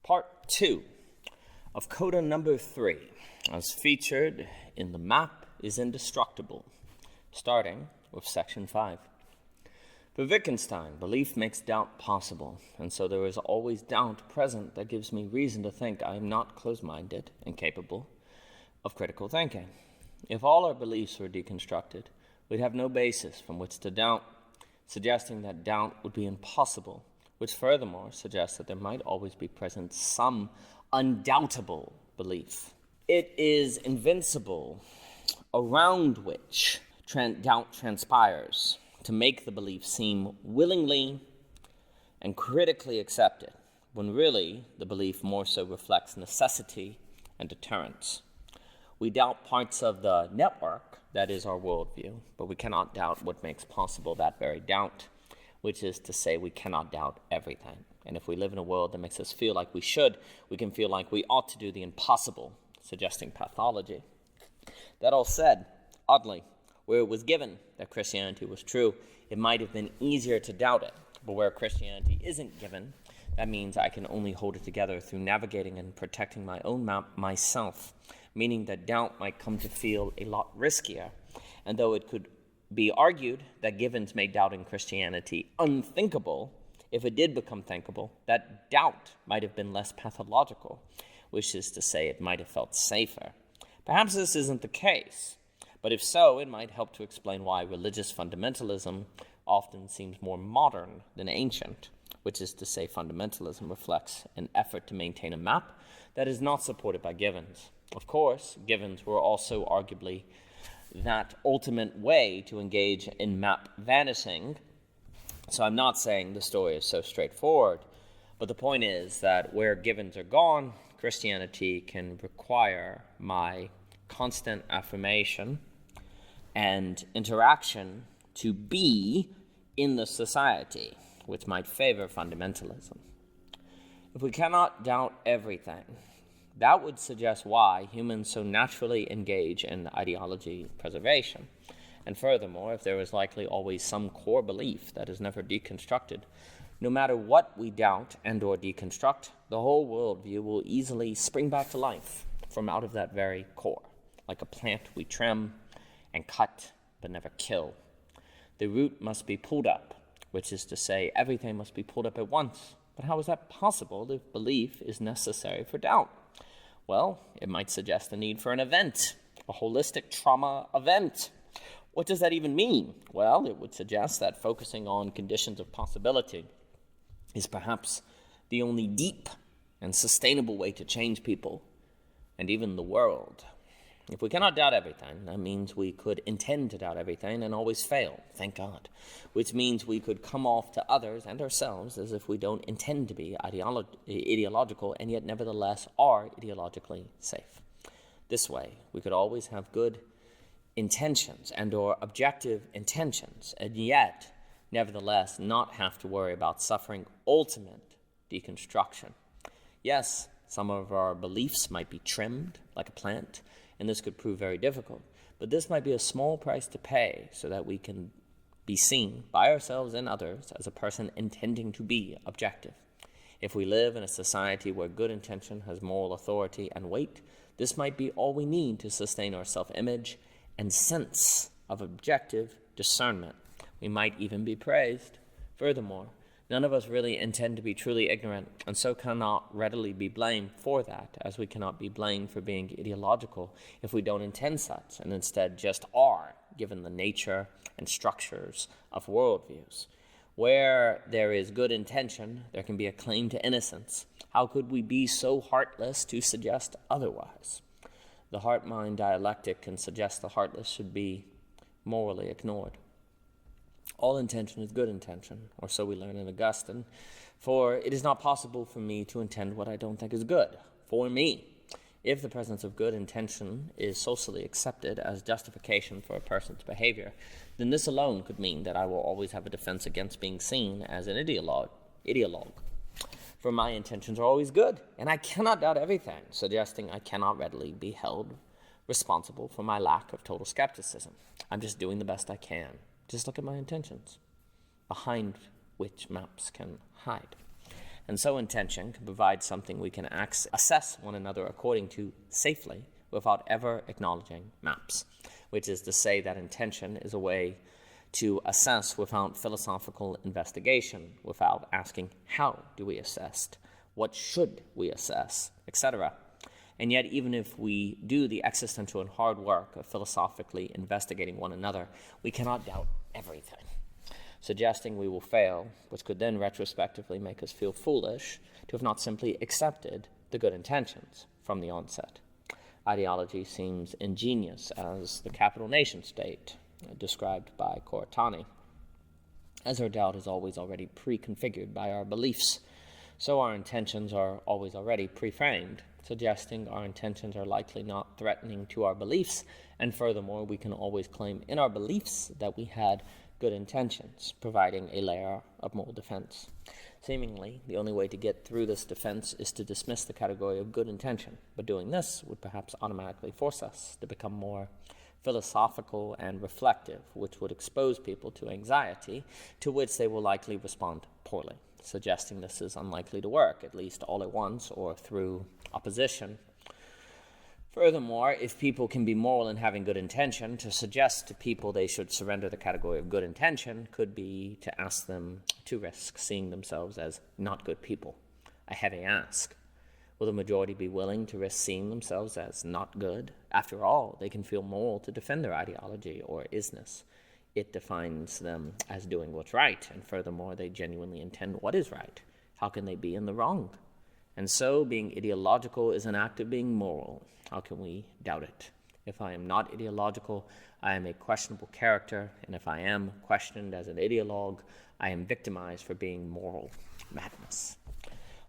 Part 2 of Coda number 3, as featured in The Map is Indestructible, starting with section 5. For Wittgenstein, belief makes doubt possible, and so there is always doubt present that gives me reason to think I am not closed-minded and capable of critical thinking. If all our beliefs were deconstructed, we'd have no basis from which to doubt, suggesting that doubt would be impossible, which furthermore suggests that there might always be present some undoubtable belief. It is invincible, around which doubt transpires, to make the belief seem willingly and critically accepted, when really the belief more so reflects necessity and deterrence. We doubt parts of the network, that is our worldview, but we cannot doubt what makes possible that very doubt, which is to say we cannot doubt everything. And if we live in a world that makes us feel like we should, we can feel like we ought to do the impossible, suggesting pathology. That all said, oddly, where it was given that Christianity was true, it might have been easier to doubt it. But where Christianity isn't given, that means I can only hold it together through navigating and protecting my own map myself, meaning that doubt might come to feel a lot riskier. And though it could be argued that Gibbons made doubting Christianity unthinkable, if it did become thinkable, that doubt might have been less pathological, which is to say it might have felt safer. Perhaps this isn't the case, but if so, it might help to explain why religious fundamentalism often seems more modern than ancient, which is to say fundamentalism reflects an effort to maintain a map that is not supported by Gibbons. Of course, Gibbons were also arguably that ultimate way to engage in map-vanishing, so I'm not saying the story is so straightforward, but the point is that where Gibbons are gone, Christianity can require my constant affirmation and interaction to be in the society, which might favor fundamentalism. If we cannot doubt everything, that would suggest why humans so naturally engage in ideology preservation. And furthermore, if there is likely always some core belief that is never deconstructed, no matter what we doubt and or deconstruct, the whole worldview will easily spring back to life from out of that very core, like a plant we trim and cut but never kill. The root must be pulled up, which is to say everything must be pulled up at once. But how is that possible if belief is necessary for doubt? Well, it might suggest the need for an event, a holistic trauma event. What does that even mean? Well, it would suggest that focusing on conditions of possibility is perhaps the only deep and sustainable way to change people and even the world. If we cannot doubt everything, that means we could intend to doubt everything and always fail, thank God, which means we could come off to others and ourselves as if we don't intend to be ideological and yet nevertheless are ideologically safe. This way, we could always have good intentions and or objective intentions and yet nevertheless not have to worry about suffering ultimate deconstruction. Yes, some of our beliefs might be trimmed like a plant, and this could prove very difficult. But this might be a small price to pay so that we can be seen by ourselves and others as a person intending to be objective. If we live in a society where good intention has moral authority and weight, this might be all we need to sustain our self-image and sense of objective discernment. We might even be praised. Furthermore, none of us really intend to be truly ignorant, and so cannot readily be blamed for that, as we cannot be blamed for being ideological if we don't intend such, and instead just are, given the nature and structures of worldviews. Where there is good intention, there can be a claim to innocence. How could we be so heartless to suggest otherwise? The heart-mind dialectic can suggest the heartless should be morally ignored. All intention is good intention, or so we learn in Augustine, for it is not possible for me to intend what I don't think is good, for me. If the presence of good intention is socially accepted as justification for a person's behavior, then this alone could mean that I will always have a defense against being seen as an ideologue. For my intentions are always good, and I cannot doubt everything, suggesting I cannot readily be held responsible for my lack of total skepticism. I'm just doing the best I can. Just look at my intentions, behind which maps can hide. And so intention can provide something we can assess one another according to safely without ever acknowledging maps, which is to say that intention is a way to assess without philosophical investigation, without asking how do we assess, what should we assess, etc. And yet, even if we do the existential and hard work of philosophically investigating one another, we cannot doubt everything, suggesting we will fail, which could then retrospectively make us feel foolish to have not simply accepted the good intentions from the onset. Ideology seems ingenious as the capital nation state, described by Coda, as our doubt is always already pre-configured by our beliefs. So our intentions are always already pre-framed, suggesting our intentions are likely not threatening to our beliefs, and furthermore, we can always claim in our beliefs that we had good intentions, providing a layer of moral defense. Seemingly, the only way to get through this defense is to dismiss the category of good intention, but doing this would perhaps automatically force us to become more philosophical and reflective, which would expose people to anxiety, to which they will likely respond poorly, suggesting this is unlikely to work, at least all at once or through opposition. Furthermore, if people can be moral in having good intention, to suggest to people they should surrender the category of good intention could be to ask them to risk seeing themselves as not good people. A heavy ask. Will the majority be willing to risk seeing themselves as not good? After all, they can feel moral to defend their ideology or isness. It defines them as doing what's right, and furthermore, they genuinely intend what is right. How can they be in the wrong? And so, being ideological is an act of being moral. How can we doubt it? If I am not ideological, I am a questionable character, and if I am questioned as an ideologue, I am victimized for being moral. Madness.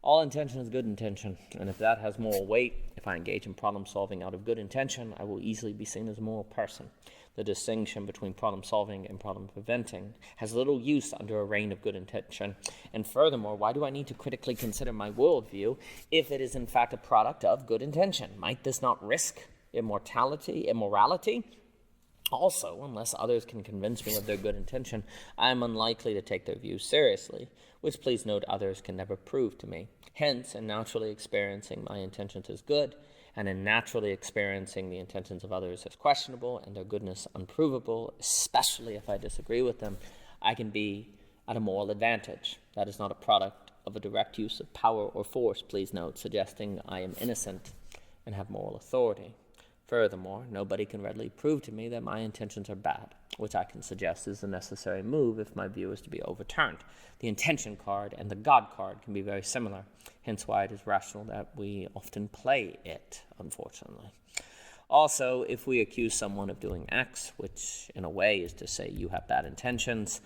All intention is good intention, and if that has moral weight, if I engage in problem solving out of good intention, I will easily be seen as a moral person. The distinction between problem solving and problem preventing has little use under a reign of good intention. And furthermore, why do I need to critically consider my worldview if it is in fact a product of good intention? Might this not risk immorality? Also, unless others can convince me of their good intention, I am unlikely to take their views seriously, which, please note, others can never prove to me. Hence, in naturally experiencing my intentions as good, and in naturally experiencing the intentions of others as questionable and their goodness unprovable, especially if I disagree with them, I can be at a moral advantage. That is not a product of a direct use of power or force, please note, suggesting I am innocent and have moral authority. Furthermore, nobody can readily prove to me that my intentions are bad, which I can suggest is a necessary move if my view is to be overturned. The intention card and the God card can be very similar, hence why it is rational that we often play it, unfortunately. Also, if we accuse someone of doing X, which in a way is to say you have bad intentions,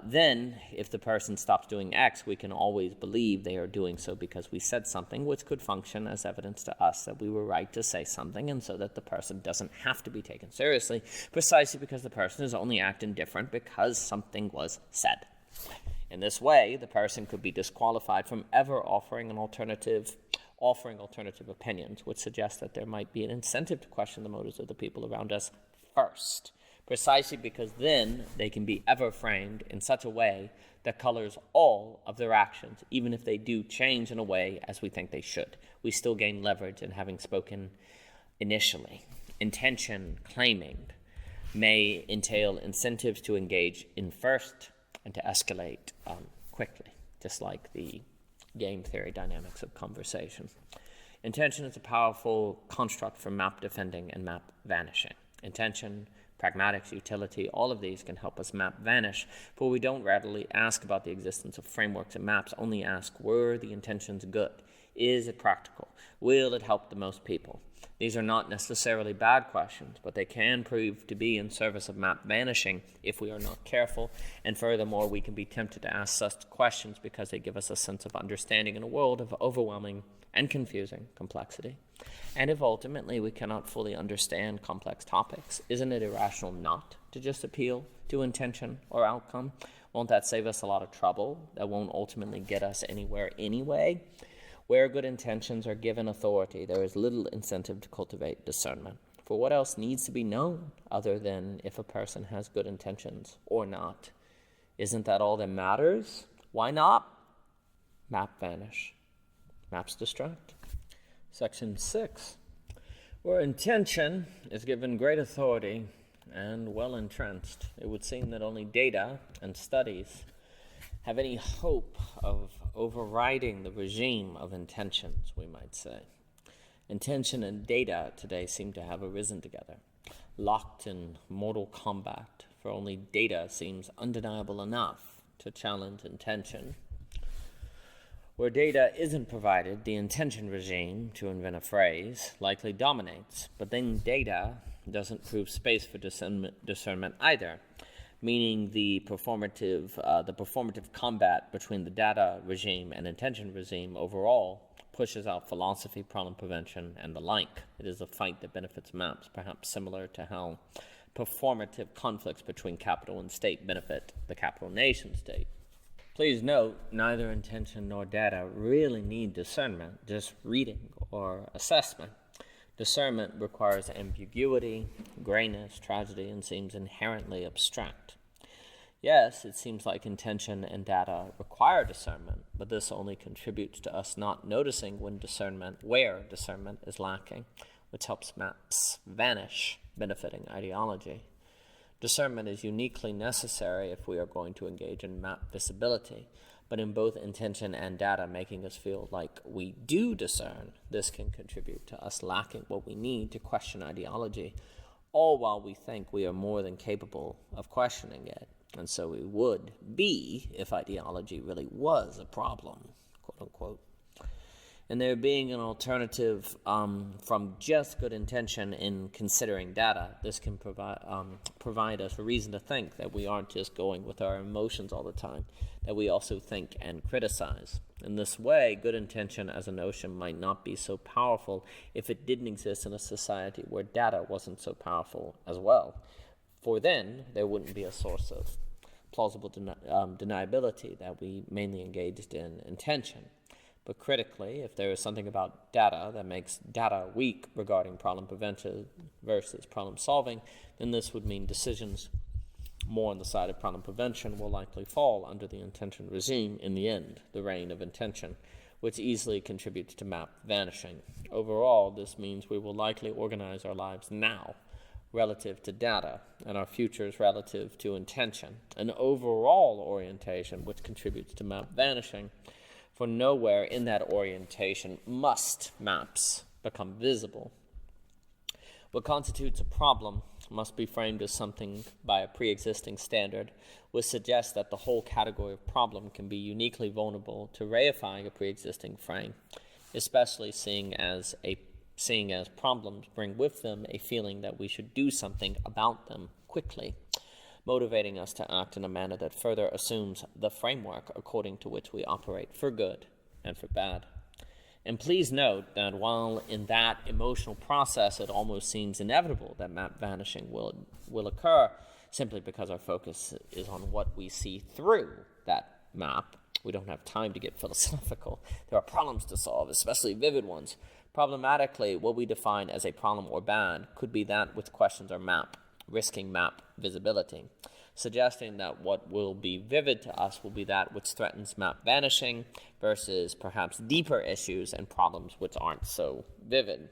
then if the person stops doing X, we can always believe they are doing so because we said something, which could function as evidence to us that we were right to say something, and so that the person doesn't have to be taken seriously, precisely because the person is only acting different because something was said. In this way, the person could be disqualified from ever offering alternative opinions, which suggests that there might be an incentive to question the motives of the people around us first, precisely because then they can be ever framed in such a way that colors all of their actions, even if they do change in a way as we think they should. We still gain leverage in having spoken initially. Intention claiming may entail incentives to engage in first and to escalate quickly, just like the game theory dynamics of conversation. Intention is a powerful construct for map defending and map vanishing. Intention, pragmatics, utility, all of these can help us map vanish, for we don't readily ask about the existence of frameworks and maps, only ask, were the intentions good? Is it practical? Will it help the most people? These are not necessarily bad questions, but they can prove to be in service of map vanishing if we are not careful, and furthermore, we can be tempted to ask such questions because they give us a sense of understanding in a world of overwhelming and confusing complexity. And if ultimately we cannot fully understand complex topics, isn't it irrational not to just appeal to intention or outcome? Won't that save us a lot of trouble that won't ultimately get us anywhere anyway? Where good intentions are given authority, there is little incentive to cultivate discernment. For what else needs to be known other than if a person has good intentions or not? Isn't that all that matters? Why not? map vanish, maps distract. Section 6, where intention is given great authority and well entrenched, it would seem that only data and studies have any hope of overriding the regime of intentions, we might say. Intention and data today seem to have arisen together, locked in mortal combat, for only data seems undeniable enough to challenge intention. Where data isn't provided, the intention regime, to invent a phrase, likely dominates, but then data doesn't prove space for discernment either, meaning the performative combat between the data regime and intention regime overall pushes out philosophy, problem prevention, and the like. It is a fight that benefits maps, perhaps similar to how performative conflicts between capital and state benefit the capital nation state. Please note, neither intention nor data really need discernment, just reading or assessment. Discernment requires ambiguity, grayness, tragedy, and seems inherently abstract. Yes, it seems like intention and data require discernment, but this only contributes to us not noticing where discernment is lacking, which helps maps vanish, benefiting ideology. Discernment is uniquely necessary if we are going to engage in map visibility, but in both intention and data making us feel like we do discern, this can contribute to us lacking what we need to question ideology, all while we think we are more than capable of questioning it. And so we would be if ideology really was a problem, quote unquote. And there being an alternative from just good intention in considering data, this can provide us a reason to think that we aren't just going with our emotions all the time, that we also think and criticize. In this way, good intention as a notion might not be so powerful if it didn't exist in a society where data wasn't so powerful as well. For then, there wouldn't be a source of plausible deniability that we mainly engaged in intention. But critically, if there is something about data that makes data weak regarding problem prevention versus problem solving, then this would mean decisions more on the side of problem prevention will likely fall under the intention regime in the end, the reign of intention, which easily contributes to map vanishing. Overall, this means we will likely organize our lives now relative to data and our futures relative to intention, an overall orientation which contributes to map vanishing. For nowhere in that orientation must maps become visible. What constitutes a problem must be framed as something by a pre-existing standard, which suggests that the whole category of problem can be uniquely vulnerable to reifying a pre-existing frame, especially seeing as problems bring with them a feeling that we should do something about them quickly, motivating us to act in a manner that further assumes the framework according to which we operate for good and for bad. And please note that while in that emotional process it almost seems inevitable that map vanishing will occur simply because our focus is on what we see through that map, we don't have time to get philosophical. There are problems to solve, especially vivid ones. Problematically, what we define as a problem or bad could be that which questions our map, risking map visibility, suggesting that what will be vivid to us will be that which threatens map vanishing versus perhaps deeper issues and problems which aren't so vivid.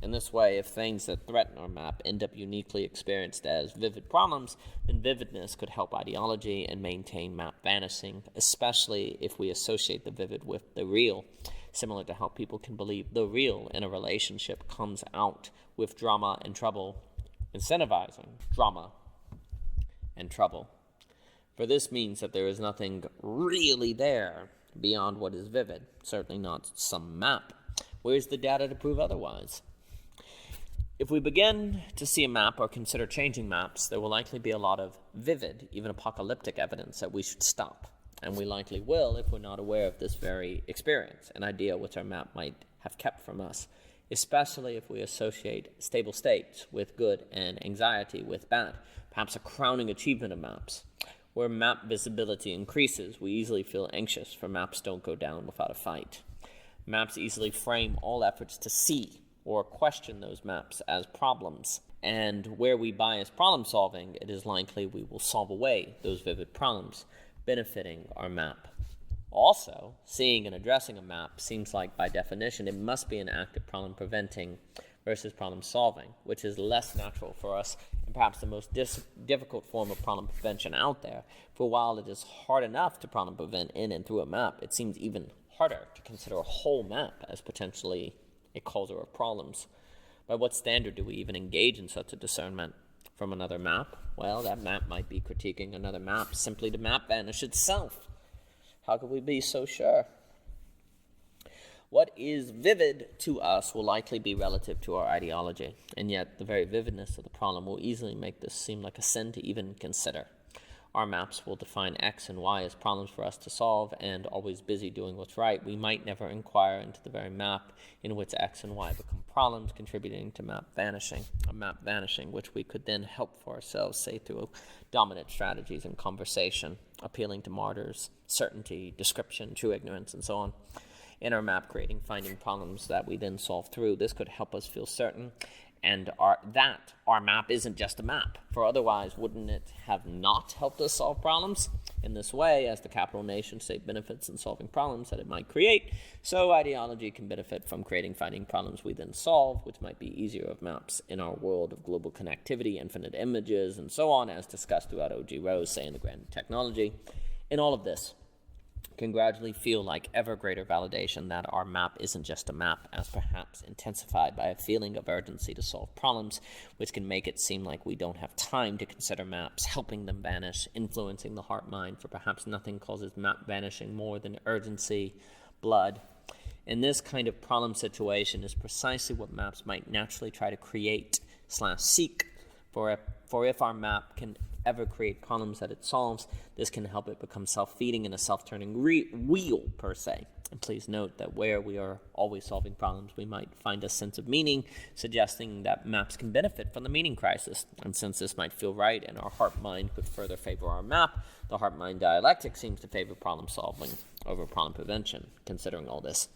In this way, if things that threaten our map end up uniquely experienced as vivid problems, then vividness could help ideology and maintain map vanishing, especially if we associate the vivid with the real, similar to how people can believe the real in a relationship comes out with drama and trouble, incentivizing drama and trouble. For this means that there is nothing really there beyond what is vivid, certainly not some map. Where's the data to prove otherwise? If we begin to see a map or consider changing maps, there will likely be a lot of vivid, even apocalyptic evidence that we should stop. And we likely will if we're not aware of this very experience, an idea which our map might have kept from us, especially if we associate stable states with good and anxiety with bad, perhaps a crowning achievement of maps. Where map visibility increases, we easily feel anxious, for maps don't go down without a fight. Maps easily frame all efforts to see or question those maps as problems, and where we bias problem solving, it is likely we will solve away those vivid problems, benefiting our map. Also, seeing and addressing a map seems like, by definition, it must be an act of problem preventing versus problem solving, which is less natural for us and perhaps the most difficult form of problem prevention out there. For while it is hard enough to problem prevent in and through a map, it seems even harder to consider a whole map as potentially a causer of problems. By what standard do we even engage in such a discernment from another map? Well, that map might be critiquing another map simply to map vanish itself. How could we be so sure? What is vivid to us will likely be relative to our ideology, and yet the very vividness of the problem will easily make this seem like a sin to even consider. Our maps will define X and Y as problems for us to solve, and always busy doing what's right, we might never inquire into the very map in which X and Y become problems, contributing to a map vanishing, which we could then help for ourselves, say through dominant strategies and conversation, appealing to martyrs, certainty, description, true ignorance, and so on. In our map creating, finding problems that we then solve through. This could help us feel certain and that our map isn't just a map, for otherwise wouldn't it have not helped us solve problems? In this way, as the capital nation state benefits in solving problems that it might create, so ideology can benefit from creating, finding problems we then solve, which might be easier of maps in our world of global connectivity, infinite images, and so on, as discussed throughout O.G. Rose, say in The Grand Technology. In all of this, can gradually feel like ever greater validation that our map isn't just a map, as perhaps intensified by a feeling of urgency to solve problems, which can make it seem like we don't have time to consider maps, helping them vanish, influencing the heart-mind, for perhaps nothing causes map vanishing more than urgency, blood. In this kind of problem situation is precisely what maps might naturally try to create/seek, for if our map can ever create problems that it solves, this can help it become self-feeding and a self-turning wheel, per se. And please note that where we are always solving problems, we might find a sense of meaning, suggesting that maps can benefit from the meaning crisis. And since this might feel right and our heart-mind could further favor our map, the heart-mind dialectic seems to favor problem-solving over problem prevention, considering all this.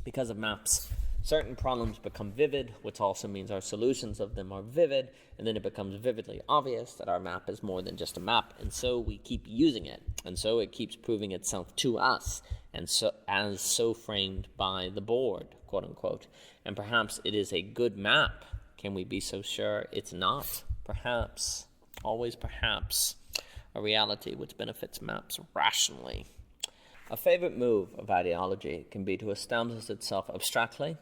Because of maps, certain problems become vivid, which also means our solutions of them are vivid, and then it becomes vividly obvious that our map is more than just a map, and so we keep using it, and so it keeps proving itself to us, and so framed by the board, quote unquote. And perhaps it is a good map. Can we be so sure it's not? Perhaps, always perhaps, a reality which benefits maps rationally. A favorite move of ideology can be to establish itself abstractly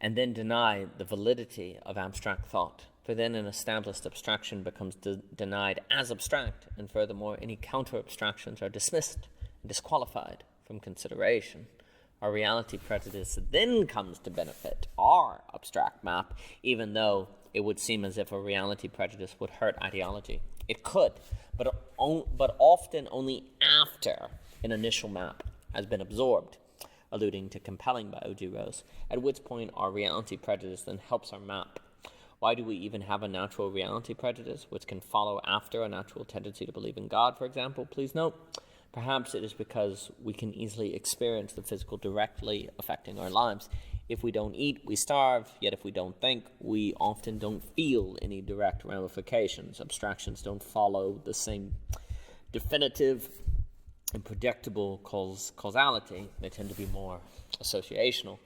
and then deny the validity of abstract thought, for then an established abstraction becomes denied as abstract, and furthermore any counter-abstractions are dismissed and disqualified from consideration. Our reality prejudice then comes to benefit our abstract map, even though it would seem as if a reality prejudice would hurt ideology. It could, but often only after an initial map has been absorbed, alluding to compelling by O.G. Rose, at which point our reality prejudice then helps our map. Why do we even have a natural reality prejudice, which can follow after a natural tendency to believe in God, for example? Please note, perhaps it is because we can easily experience the physical directly affecting our lives. If we don't eat, we starve, yet if we don't think, we often don't feel any direct ramifications. Abstractions don't follow the same definitive and predictable causality. They tend to be more associational.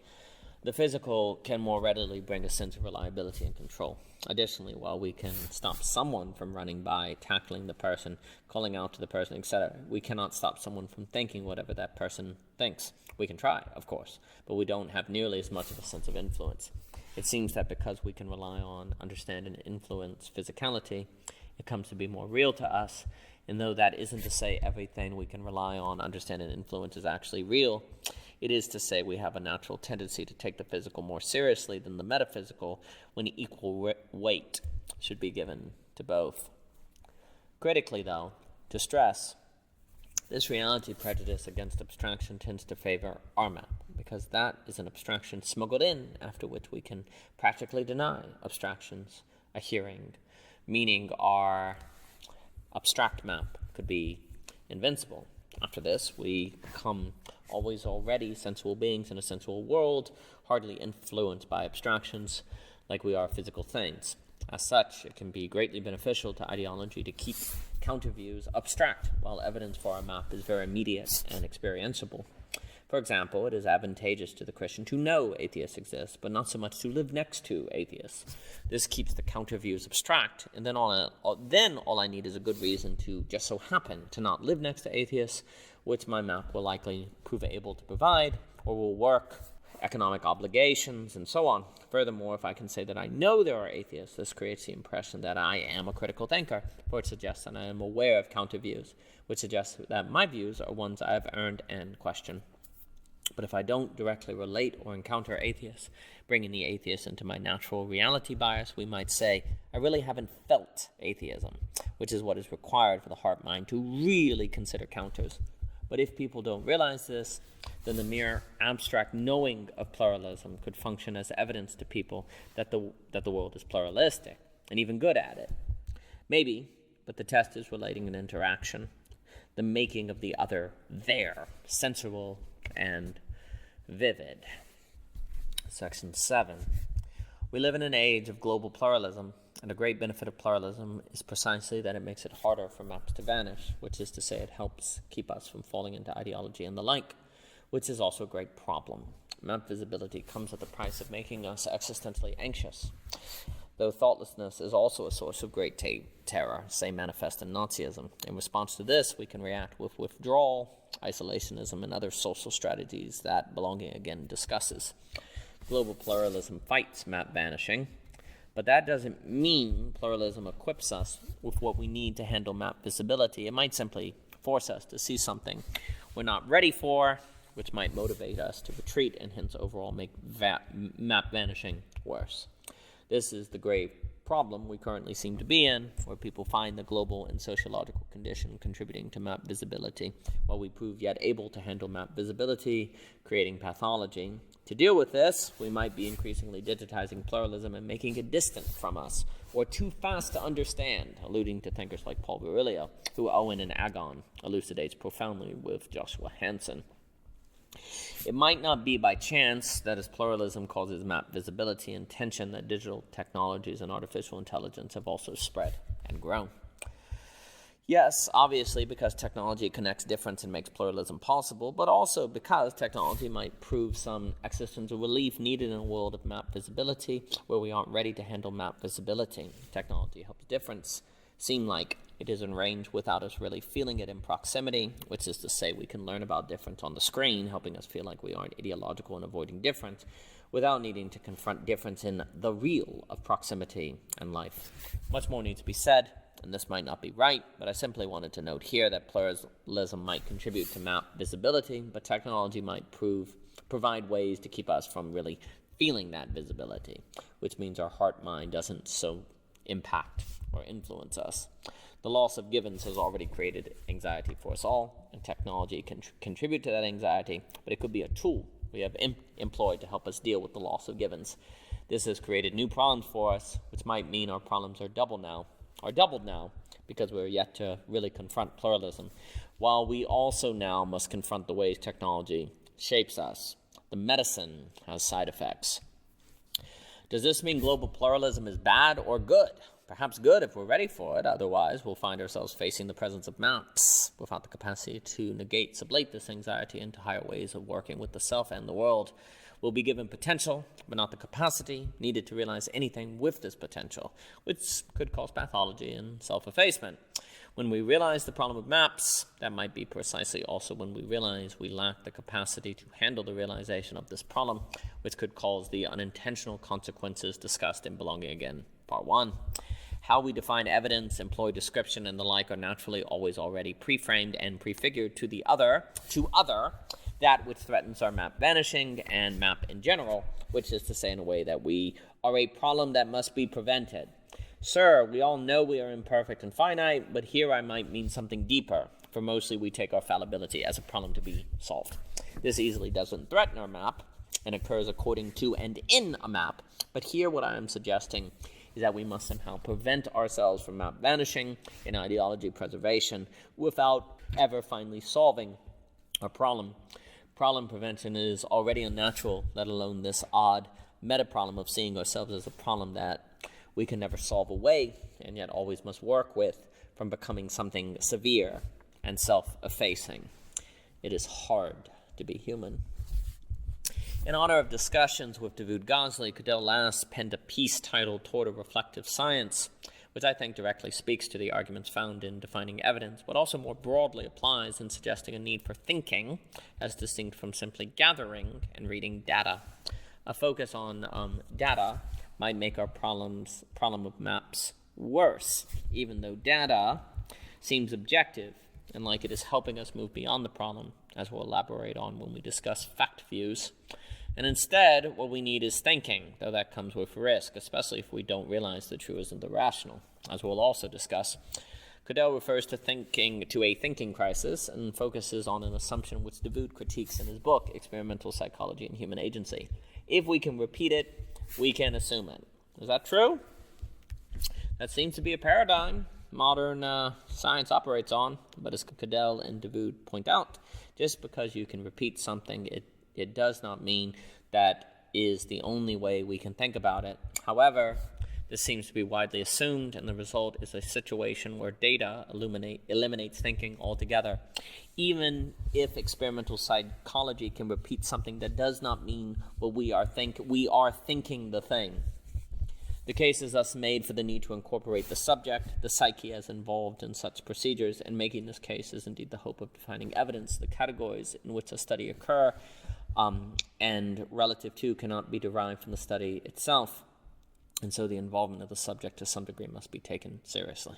The physical can more readily bring a sense of reliability and control. Additionally, while we can stop someone from running by, tackling the person, calling out to the person, etc., we cannot stop someone from thinking whatever that person thinks. We can try, of course, but we don't have nearly as much of a sense of influence. It seems that because we can rely on, understand, and influence physicality, it comes to be more real to us. And though that isn't to say everything we can rely on, understand, and influence is actually real, it is to say we have a natural tendency to take the physical more seriously than the metaphysical, when equal weight should be given to both. Critically, though, to stress, this reality prejudice against abstraction tends to favor our map, because that is an abstraction smuggled in, after which we can practically deny abstractions a hearing, meaning our abstract map could be invincible. After this, we become always already sensual beings in a sensual world, hardly influenced by abstractions like we are physical things. As such, it can be greatly beneficial to ideology to keep counterviews abstract, while evidence for our map is very immediate and experienceable. For example, it is advantageous to the Christian to know atheists exist, but not so much to live next to atheists. This keeps the counterviews abstract, and then all I need is a good reason to just so happen to not live next to atheists, which my map will likely prove able to provide, or will work, economic obligations, and so on. Furthermore, if I can say that I know there are atheists, this creates the impression that I am a critical thinker, for it suggests that I am aware of counterviews, which suggests that my views are ones I have earned and questioned. But if I don't directly relate or encounter atheists, bringing the atheist into my natural reality bias, we might say, I really haven't felt atheism, which is what is required for the heart-mind to really consider counters. But if people don't realize this, then the mere abstract knowing of pluralism could function as evidence to people that the world is pluralistic, and even good at it. Maybe, but the test is relating an interaction, the making of the other there, sensual and vivid. Section 7. We live in an age of global pluralism, and a great benefit of pluralism is precisely that it makes it harder for maps to vanish, which is to say it helps keep us from falling into ideology and the like, which is also a great problem. Map visibility comes at the price of making us existentially anxious, though thoughtlessness is also a source of great terror, say manifest in Nazism. In response to this, we can react with withdrawal, isolationism, and other social strategies that Belonging Again discusses. Global pluralism fights map vanishing, but that doesn't mean pluralism equips us with what we need to handle map visibility. It might simply force us to see something we're not ready for, which might motivate us to retreat and hence overall make map vanishing worse. This is the grave problem we currently seem to be in, where people find the global and sociological condition contributing to map visibility, while we prove yet able to handle map visibility, creating pathology. To deal with this, we might be increasingly digitizing pluralism and making it distant from us, or too fast to understand, alluding to thinkers like Paul Virilio, who Owen and Agon elucidates profoundly with Joshua Hansen. It might not be by chance that as pluralism causes map visibility and tension that digital technologies and artificial intelligence have also spread and grown. Yes, obviously because technology connects difference and makes pluralism possible, but also because technology might prove some existential relief needed in a world of map visibility where we aren't ready to handle map visibility. Technology helps difference seem like it is in range without us really feeling it in proximity, which is to say we can learn about difference on the screen, helping us feel like we aren't ideological and avoiding difference, without needing to confront difference in the real of proximity and life. Much more needs to be said, and this might not be right, but I simply wanted to note here that pluralism might contribute to map visibility, but technology might provide ways to keep us from really feeling that visibility, which means our heart-mind doesn't so impact or influence us. The loss of givens has already created anxiety for us all, and technology can contribute to that anxiety, but it could be a tool we have employed to help us deal with the loss of givens. This has created new problems for us, which might mean our problems are doubled now, because we're yet to really confront pluralism, while we also now must confront the ways technology shapes us. The medicine has side effects. Does this mean global pluralism is bad or good? Perhaps good if we're ready for it. Otherwise, we'll find ourselves facing the presence of maps without the capacity to sublate this anxiety into higher ways of working with the self and the world. We'll be given potential, but not the capacity needed to realize anything with this potential, which could cause pathology and self-effacement. When we realize the problem of maps, that might be precisely also when we realize we lack the capacity to handle the realization of this problem, which could cause the unintentional consequences discussed in Belonging Again, Part 1. How we define evidence, employ description, and the like are naturally always already pre-framed and prefigured to other, that which threatens our map vanishing and map in general, which is to say in a way that we are a problem that must be prevented. Sir, we all know we are imperfect and finite, but here I might mean something deeper, for mostly we take our fallibility as a problem to be solved. This easily doesn't threaten our map, and occurs according to and in a map, but here what I am suggesting is that we must somehow prevent ourselves from map vanishing in ideology preservation without ever finally solving our problem. Problem prevention is already unnatural, let alone this odd meta-problem of seeing ourselves as a problem that we can never solve away and yet always must work with. from becoming something severe and self-effacing. It is hard to be human. In honor of discussions with David Gosley, Coda last penned a piece titled Toward a Reflective Science, which I think directly speaks to the arguments found in defining evidence, but also more broadly applies in suggesting a need for thinking as distinct from simply gathering and reading data. A focus on data might make our problem of maps worse, even though data seems objective and like it is helping us move beyond the problem, as we'll elaborate on when we discuss fact views. And instead, what we need is thinking, though that comes with risk, especially if we don't realize the true isn't the rational, as we'll also discuss. Coda refers to a thinking crisis and focuses on an assumption which David critiques in his book, Experimental Psychology and Human Agency. If we can repeat it, we can assume it. Is that true? That seems to be a paradigm modern science operates on, but as Coda and David point out, just because you can repeat something, it does not mean that is the only way we can think about it. However, this seems to be widely assumed, and the result is a situation where data eliminates thinking altogether. Even if experimental psychology can repeat something, that does not mean what we are thinking the thing. The case is thus made for the need to incorporate the subject, the psyche, as involved in such procedures, and making this case is indeed the hope of defining evidence. The categories in which a study occur and relative to cannot be derived from the study itself, and so the involvement of the subject to some degree must be taken seriously.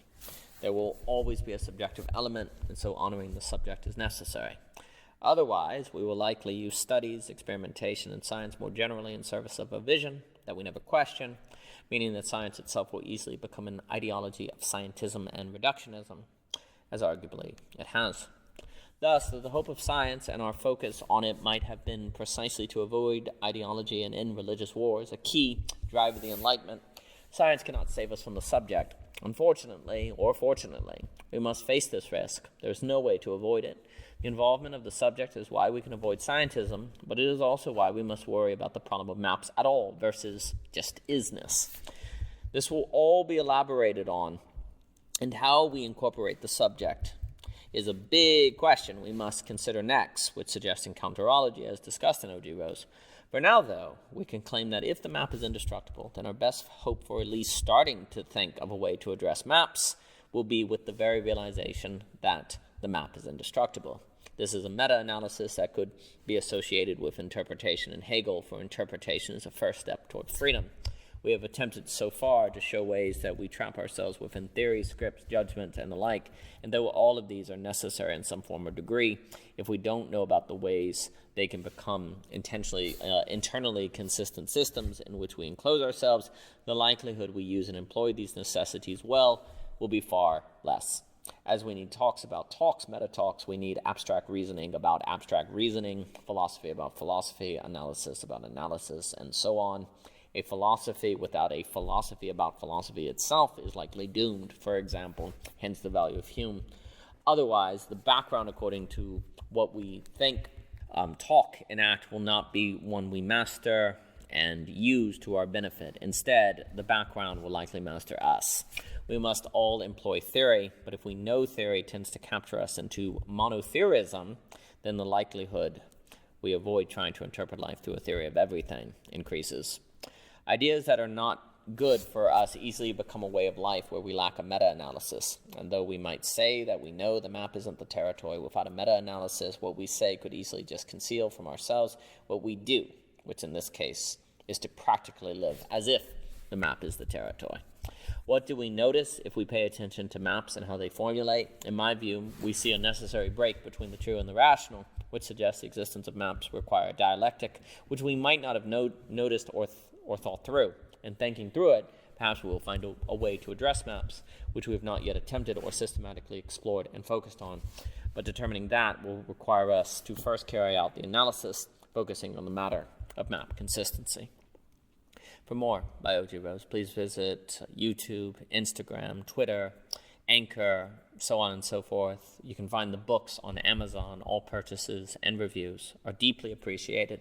There will always be a subjective element, and so honoring the subject is necessary. Otherwise, we will likely use studies, experimentation, and science more generally in service of a vision that we never question, meaning that science itself will easily become an ideology of scientism and reductionism, as arguably it has. Thus, the hope of science and our focus on it might have been precisely to avoid ideology and end religious wars, a key drive of the Enlightenment. Science cannot save us from the subject. Unfortunately, or fortunately, we must face this risk. There's no way to avoid it. The involvement of the subject is why we can avoid scientism, but it is also why we must worry about the problem of maps at all versus just isness. This will all be elaborated on, and how we incorporate the subject is a big question we must consider next, with suggesting counterology as discussed in O.G. Rose. For now, though, we can claim that if the map is indestructible, then our best hope for at least starting to think of a way to address maps will be with the very realization that the map is indestructible. This is a meta-analysis that could be associated with interpretation in Hegel, for interpretation is a first step toward freedom. We have attempted so far to show ways that we trap ourselves within theory, scripts, judgment, and the like, and though all of these are necessary in some form or degree, if we don't know about the ways they can become internally consistent systems in which we enclose ourselves, the likelihood we use and employ these necessities well will be far less. As we need talks about talks, meta-talks, we need abstract reasoning about abstract reasoning, philosophy about philosophy, analysis about analysis, and so on. A philosophy without a philosophy about philosophy itself is likely doomed, for example, hence the value of Hume. Otherwise, the background according to what we think, talk, and act will not be one we master and use to our benefit. Instead, the background will likely master us. We must all employ theory, but if we know theory tends to capture us into monotheism, then the likelihood we avoid trying to interpret life through a theory of everything increases. Ideas that are not good for us easily become a way of life where we lack a meta-analysis. And though we might say that we know the map isn't the territory, without a meta-analysis, what we say could easily just conceal from ourselves what we do, which in this case is to practically live as if the map is the territory. What do we notice if we pay attention to maps and how they formulate? In my view, we see a necessary break between the true and the rational, which suggests the existence of maps require a dialectic, which we might not have noticed or thought through. And thinking through it, perhaps we will find a way to address maps, which we have not yet attempted or systematically explored and focused on. But determining that will require us to first carry out the analysis, focusing on the matter of map consistency. For more by O.G. Rose, please visit YouTube, Instagram, Twitter, Anchor, so on and so forth. You can find the books on Amazon. All purchases and reviews are deeply appreciated.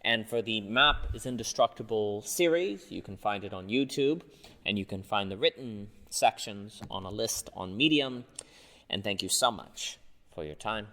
And for the Map is Indestructible series, you can find it on YouTube, and you can find the written sections on a list on Medium. And thank you so much for your time.